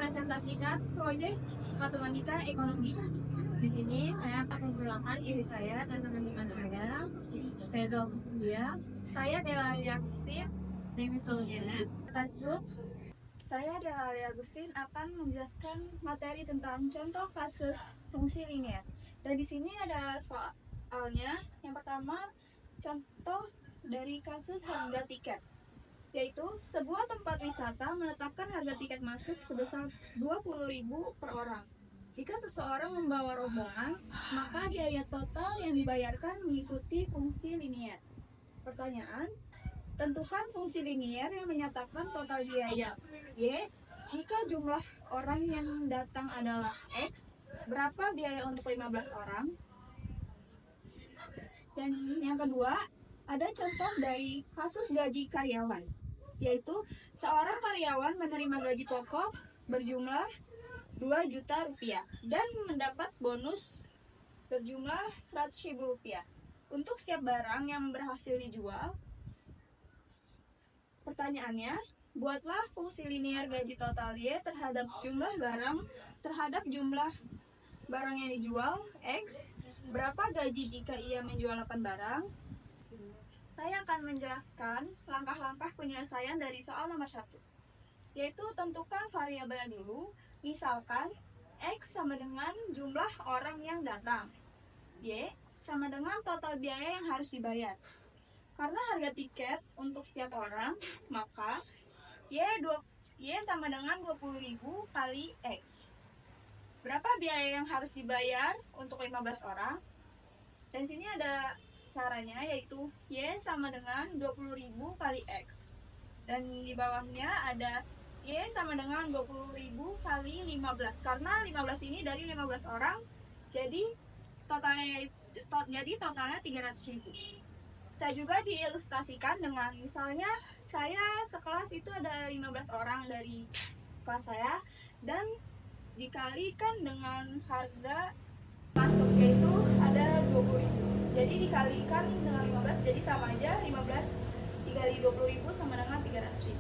mempresentasikan proyek matematika ekonomi. Di sini saya akan memperkenalkan diri saya dan teman-teman saya. Saya Zofia. Saya Delalia Agustin. Saya Mitologiana. Lanjut. Saya Delalia Agustin akan menjelaskan materi tentang contoh kasus fungsi linear. Dan di sini ada soalnya. Yang pertama, contoh dari kasus harga tiket, yaitu sebuah tempat wisata menetapkan harga tiket masuk sebesar 20.000 per orang. Jika seseorang membawa rombongan, maka biaya total yang dibayarkan mengikuti fungsi linear. Pertanyaan, tentukan fungsi linear yang menyatakan total biaya. Y. Jika jumlah orang yang datang adalah X, berapa biaya untuk 15 orang? Dan yang kedua, ada contoh dari kasus gaji karyawan, yaitu seorang karyawan menerima gaji pokok berjumlah 2 juta rupiah dan mendapat bonus berjumlah 100.000 rupiah. Untuk setiap barang yang berhasil dijual, pertanyaannya, buatlah fungsi linear gaji total Y terhadap jumlah barang yang dijual X. Berapa gaji jika ia menjual 8 barang? Saya akan menjelaskan langkah-langkah penyelesaian dari soal nomor 1, yaitu tentukan variabel dulu. Misalkan X sama dengan jumlah orang yang datang, Y sama dengan total biaya yang harus dibayar. Karena harga tiket untuk setiap orang, maka Y sama dengan 20.000 kali X. Berapa biaya yang harus dibayar untuk 15 orang? Dan sini ada caranya, yaitu Y sama dengan 20.000 kali X. Dan di bawahnya ada Y sama dengan 20.000 kali 15. Karena 15 ini dari 15 orang, jadi totalnya 300.000. Bisa juga diilustrasikan dengan misalnya saya sekelas itu ada 15 orang dari kelas saya dan dikalikan dengan harga masuknya itu ada 20.000. Jadi dikalikan dengan 15 jadi sama aja, 15 dikali 20.000 sama dengan 300.000.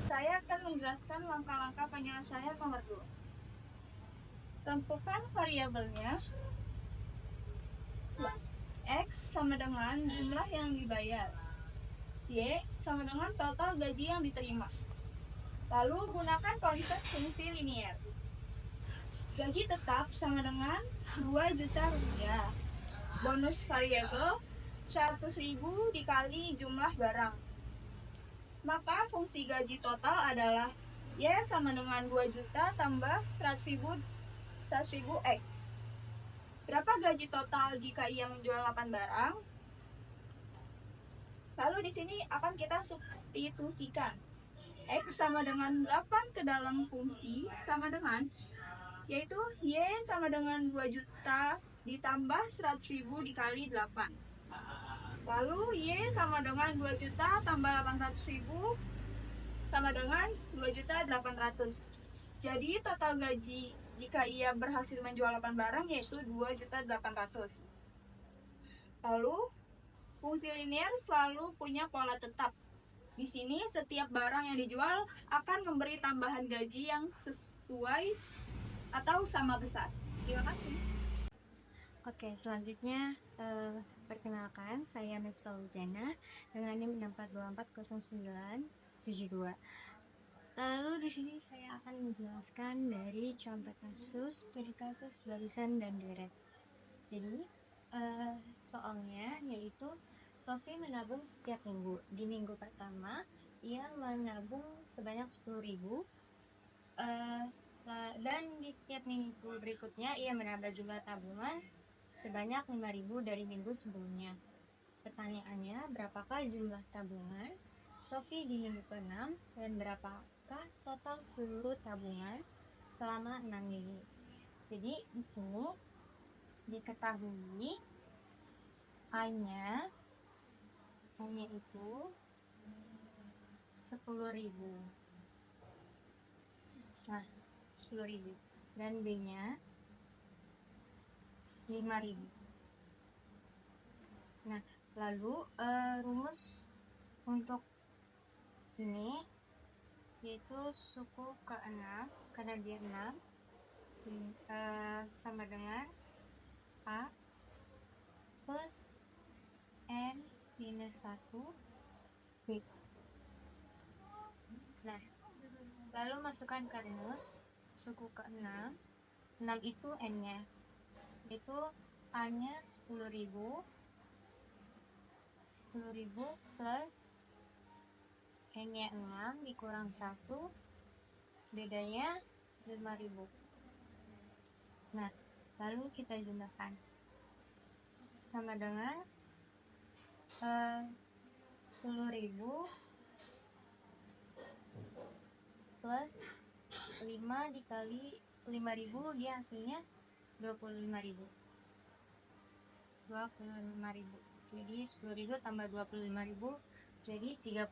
Saya akan menjelaskan langkah-langkah penyelesaian nomor 2. Tentukan variabelnya. X sama dengan jumlah yang dibayar, Y sama dengan total gaji yang diterima. Lalu gunakan konsep fungsi linear. Gaji tetap sama dengan 2 juta rupiah. Bonus variabel 100.000 dikali jumlah barang. Maka fungsi gaji total adalah Y sama dengan 2 juta tambah 100.000 X. Berapa gaji total jika ia menjual 8 barang? Lalu di sini akan kita substitusikan. X sama dengan 8 ke dalam fungsi sama dengan, yaitu Y sama dengan 2 juta ditambah 100.000 dikali 8. Lalu Y sama dengan 2 juta tambah 800.000 sama dengan 2.800.000. Jadi total gaji jika ia berhasil menjual 8 barang yaitu 2.800.000. Lalu fungsi linear selalu punya pola tetap. Di sini setiap barang yang dijual akan memberi tambahan gaji yang sesuai atau sama besar. Terima kasih. Oke, selanjutnya perkenalkan, saya Mitologiana dengan NIM 642400972. Lalu di sini saya akan menjelaskan dari contoh kasus, studi kasus, barisan, dan deret. Jadi soalnya yaitu Sofi menabung setiap minggu. Di minggu pertama ia menabung sebanyak 10.000, dan di setiap minggu berikutnya ia menambah jumlah tabungan sebanyak 5.000 dari minggu sebelumnya. Pertanyaannya, berapakah jumlah tabungan Sofi di minggu ke-6 dan berapakah total seluruh tabungan selama 6 minggu? Jadi di sini diketahui I-nya itu 10.000. Nah, 10.000 dan B-nya 5.000. Nah, lalu rumus untuk ini yaitu suku ke-6 karena dia 6 sama dengan A plus N minus 1 B. Nah, lalu masukkan ke rumus suku ke-6. 6 itu N-nya, itu A-nya 10.000 plus N-nya 6 dikurang 1, bedanya 5.000. Nah, lalu kita jumlahkan sama dengan 10.000 plus 5 dikali 5.000, dia hasilnya 25.000. Jadi 10.000 tambah 25.000 jadi 35.000.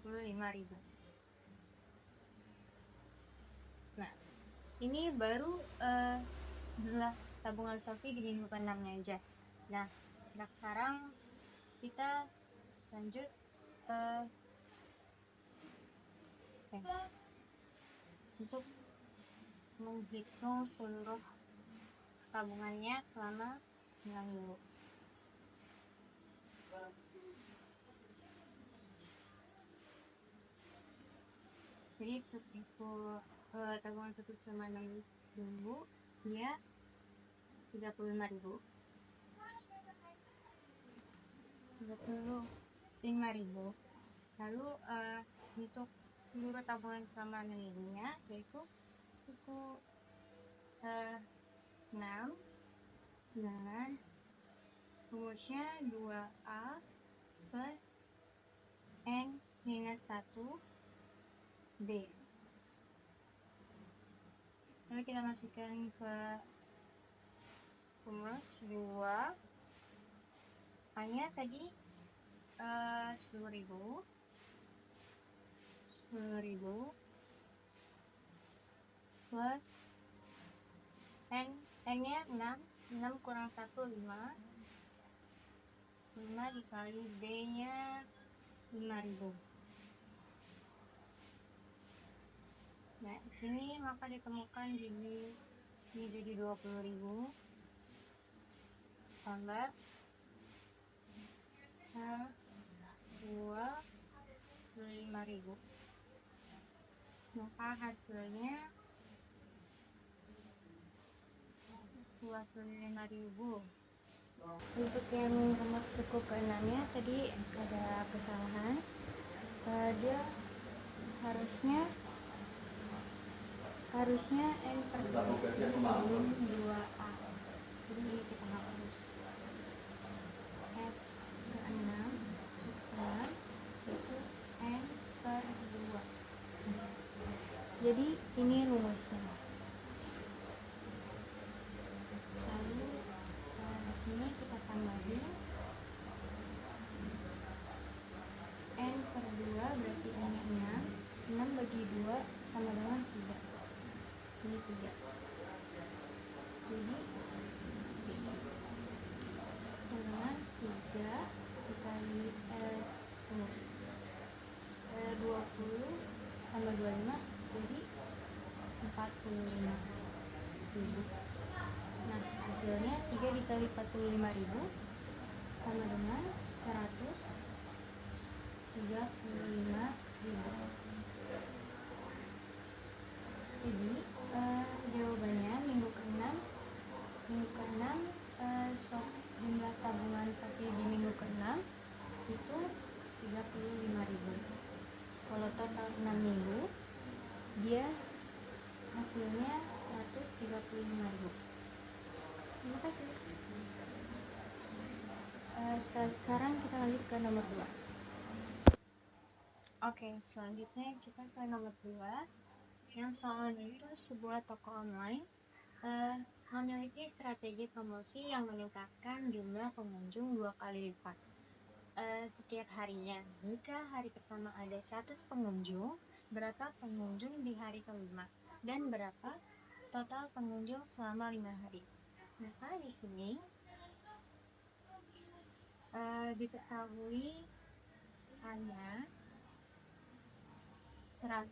Nah, ini baru jumlah tabungan Sophie di minggu ke-6 nya aja. Nah, sekarang kita lanjut untuk menghitung seluruh tabungannya selama 6 minggu. Jadi tabungan Sophie selama 6 minggu dia 35.000. Lalu untuk seluruh tabungan selama 6 minggunya yaitu suku 6 sedangkan rumusnya 2A plus N minus 1 B. Lalu kita masukkan ke rumus 2. A-nya tadi 10.000 plus N-nya 6 kurang 1 5 dikali B-nya 5.000. Nah, di sini maka ditemukan ini jadi 20.000 tambah 25.000. Maka hasilnya 25.000. Untuk yang rumus suku ke-6 nya tadi ada kesalahan. Dia harusnya N per 2 sebelum 2A. Jadi ini kita hapus. S ke-6 suku itu N per 2. Jadi ini rumusnya. Lalu di sini kita tambahin N per 2 berarti N-nya 6 bagi 2 sama dengan 3. Ini 3. Jadi dengan 3 dikali 20 tambah 25 jadi 45.000. Nah, hasilnya 3 dikali 45.000 sama dengan 135.000. Jadi jawabannya minggu ke-6 jumlah tabungan Sophie di minggu ke-6 itu 35.000. Kalau total 6 minggu dia hasilnya 135.000. Terima kasih. Sekarang kita lanjut ke nomor 2. Oke, selanjutnya kita ke nomor 2. Yang soalnya itu sebuah toko online memiliki strategi promosi yang meningkatkan jumlah pengunjung 2 kali lipat setiap harinya. Jika hari pertama ada 100 pengunjung, berapa pengunjung di hari kelima? Dan berapa total pengunjung selama 5 hari? Maka di sini diketahui ada 100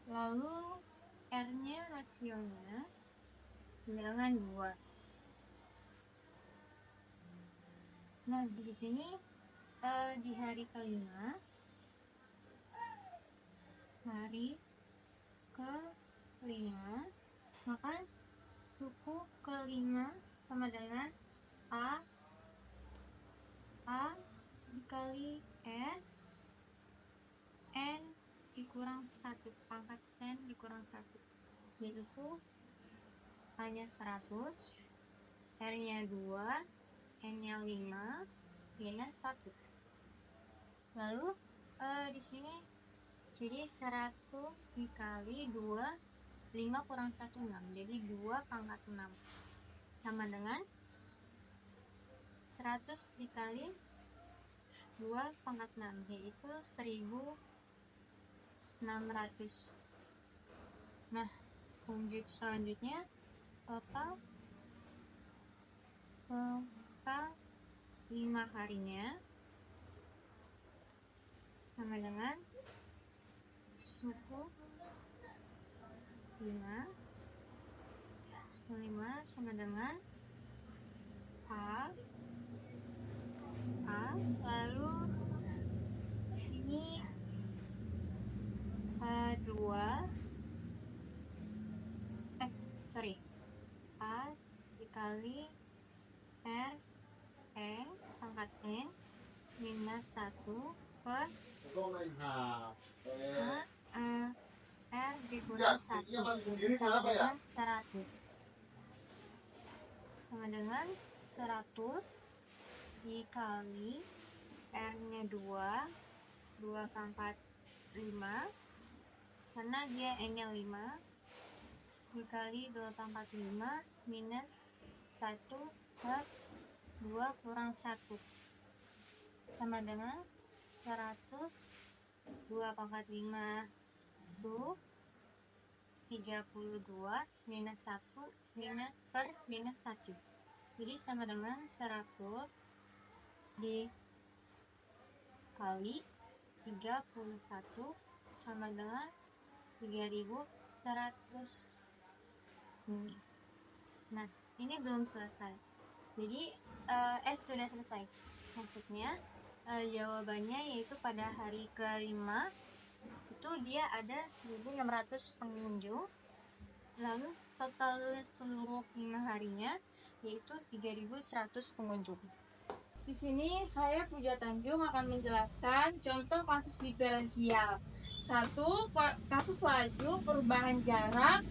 Lalu R-nya rasionya 9/2. Nah, di sini di hari kelima, maka suku kelima sama dengan A dikali N dikurang 1, pangkat N dikurang 1, yaitu A-nya 100, R-nya 2, N-nya 5, Y-nya 1. Lalu di sini jadi 100 dikali 2, 5 kurang 1, 6, jadi 2 pangkat 6 sama dengan 100 dikali 2 pangkat 6, yaitu 1600. Nah, selanjutnya total 5 harinya sama dengan suku 5 sama dengan A, lalu di sini 2 A dikali R N pangkat N minus 1 per R dikurang 1 sama dengan 100, sama dengan 100 dikali R-nya 2 pangkat 5, karena dia N-nya 5, dikali 2 pangkat 5 minus 1 per 2 kurang 1 sama dengan 100. 2 pangkat 5 itu 32 minus 1 minus 1, jadi sama dengan 100 dikali 31 sama dengan 3100. Nah, ini belum selesai, jadi sudah selesai, maksudnya jawabannya yaitu pada hari kelima itu dia ada 1600 pengunjung, lalu total seluruh 5 harinya yaitu 3100 pengunjung. Di sini saya Puja Tanjung akan menjelaskan contoh kasus diferensial. 1. Kasus laju perubahan jarak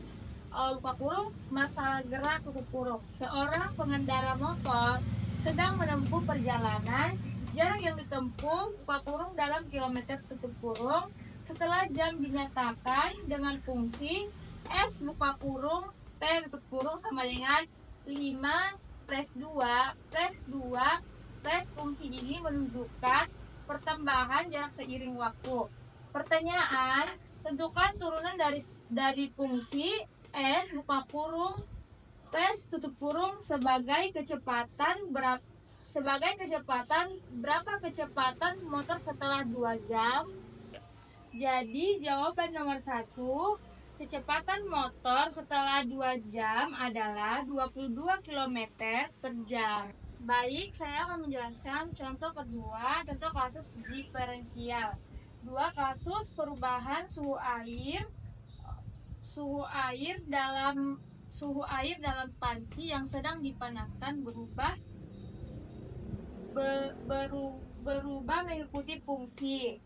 buka kurung masalah gerak tutup kurung. Seorang pengendara motor sedang menempuh perjalanan, jarak yang ditempuh buka kurung dalam kilometer tutup kurung setelah jam dinyatakan dengan fungsi S buka kurung T tutup kurung sama dengan 5 plus 2 plus fungsi ini menunjukkan pertambahan jarak seiring waktu. Pertanyaan, tentukan turunan dari fungsi S buka kurung plus tutup kurung sebagai kecepatan berapa kecepatan motor setelah 2 jam. Jadi jawaban nomor 1, kecepatan motor setelah 2 jam adalah 22 km per jam. Baik, saya akan menjelaskan contoh kedua, contoh kasus diferensial. 2 kasus perubahan suhu air dalam panci yang sedang dipanaskan berubah mengikuti fungsi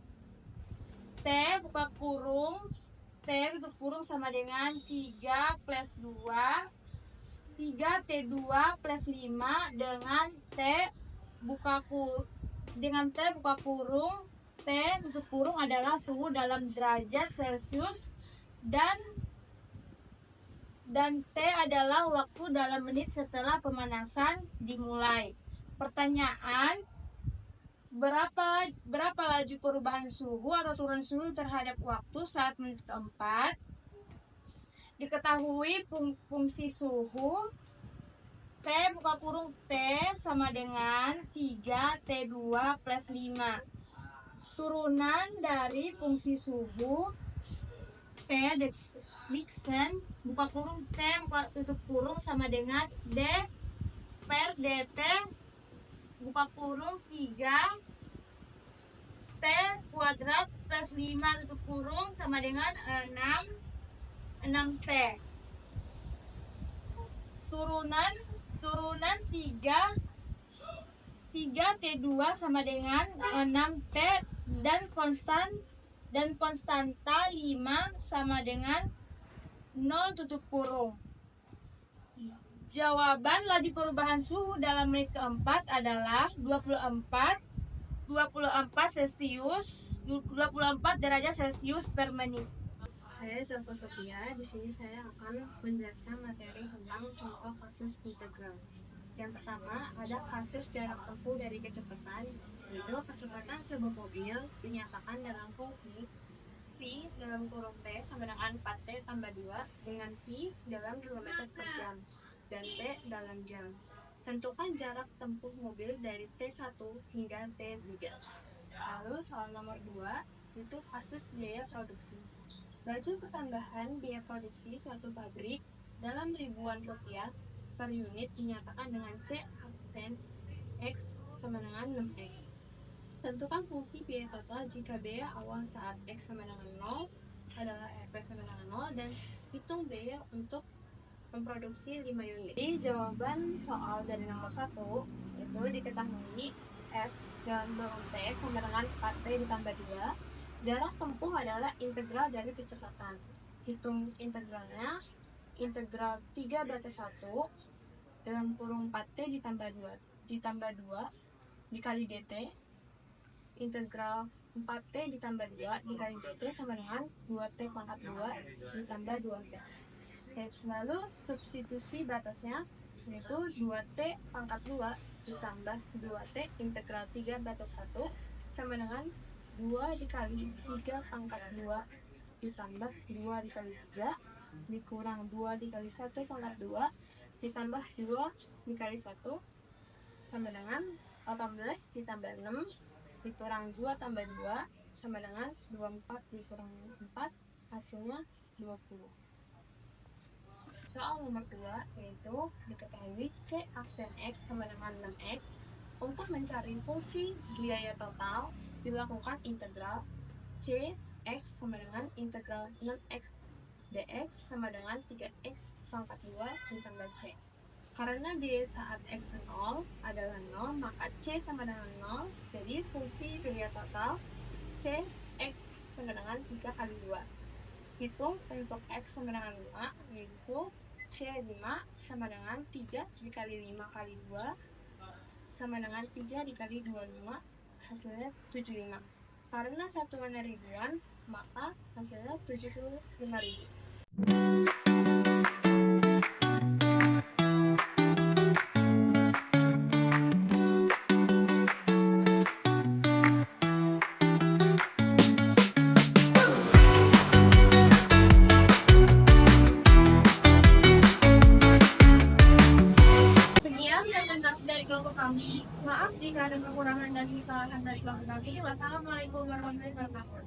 T buka kurung T tutup kurung sama dengan 3 plus 2 3T2 plus 5 dengan T buka kurung T tutup kurung adalah suhu dalam derajat Celcius dan T adalah waktu dalam menit setelah pemanasan dimulai. Pertanyaan, berapa laju perubahan suhu atau turun suhu terhadap waktu saat menit keempat? Diketahui fungsi suhu T buka kurung T sama dengan 3T2 plus 5. Turunan dari fungsi suhu T Dixon buka kurung T buka tutup kurung sama dengan D per DT buka kurung 3 T kuadrat plus 5 tutup kurung sama dengan 6 T. Turunan 3 T2 sama dengan 6 T dan konstanta 5 sama dengan 0 tutup kurung. Jawaban laju perubahan suhu dalam menit keempat adalah 24 derajat Celcius per menit. Saya Zalfa Sophia. Di sini saya akan menjelaskan materi tentang contoh kasus integral. Yang pertama, ada kasus jarak tempuh dari kecepatan, yaitu kecepatan sebuah mobil dinyatakan dalam fungsi V dalam kurung T sama dengan 4T tambah 2 dengan V dalam km per jam dan T dalam jam. Tentukan jarak tempuh mobil dari T1 hingga T3. Lalu soal nomor 2, itu kasus biaya produksi. Laju pertambahan biaya produksi suatu pabrik dalam ribuan rupiah per unit dinyatakan dengan C aksen X sama dengan 6X. Tentukan fungsi biaya total jika biaya awal saat X sama dengan 0 adalah Rp sama dengan 0 dan hitung biaya untuk memproduksi 5 unit. Jadi jawaban soal dari nomor 1 itu diketahui F dalam kurung T sama dengan 4T ditambah 2. Jarak tempuh adalah integral dari kecepatan. Hitung integralnya, integral 3 berarti 1 dalam kurung 4T ditambah 2 dikali dt. Integral 4T ditambah 2 dikali dt sama dengan 2T pangkat 2 ditambah 2T. Lalu substitusi batasnya yaitu 2T pangkat 2 ditambah 2T integral 3 batas 1 sama dengan 2 dikali 3 pangkat 2 ditambah 2 dikali 3 dikurang 2 dikali 1 pangkat 2 ditambah 2 dikali 1 sama dengan 18 ditambah 6 dikurang 2 tambah 2 sama dengan 24 dikurang 4 hasilnya 20. Soal nomor 2 yaitu diketahui C aksen X sama dengan 6X. Untuk mencari fungsi biaya total dilakukan integral C X sama dengan integral 6X dx sama dengan 3X pangkat 2 ditambah C. Karena di saat X 0 adalah 0 maka C sama dengan 0. Jadi fungsi biaya total C X sama dengan 3 kali 2. Hitung untuk X sama dengan 5 yaitu C5 sama dengan 3 dikali 5 kali 2 sama dengan 3 dikali 25 hasilnya 75. Karena satuannya ribuan maka hasilnya 75.000. Maaf jika ada kekurangan dan kesalahan dari kelompok kami. Wassalamualaikum warahmatullahi wabarakatuh.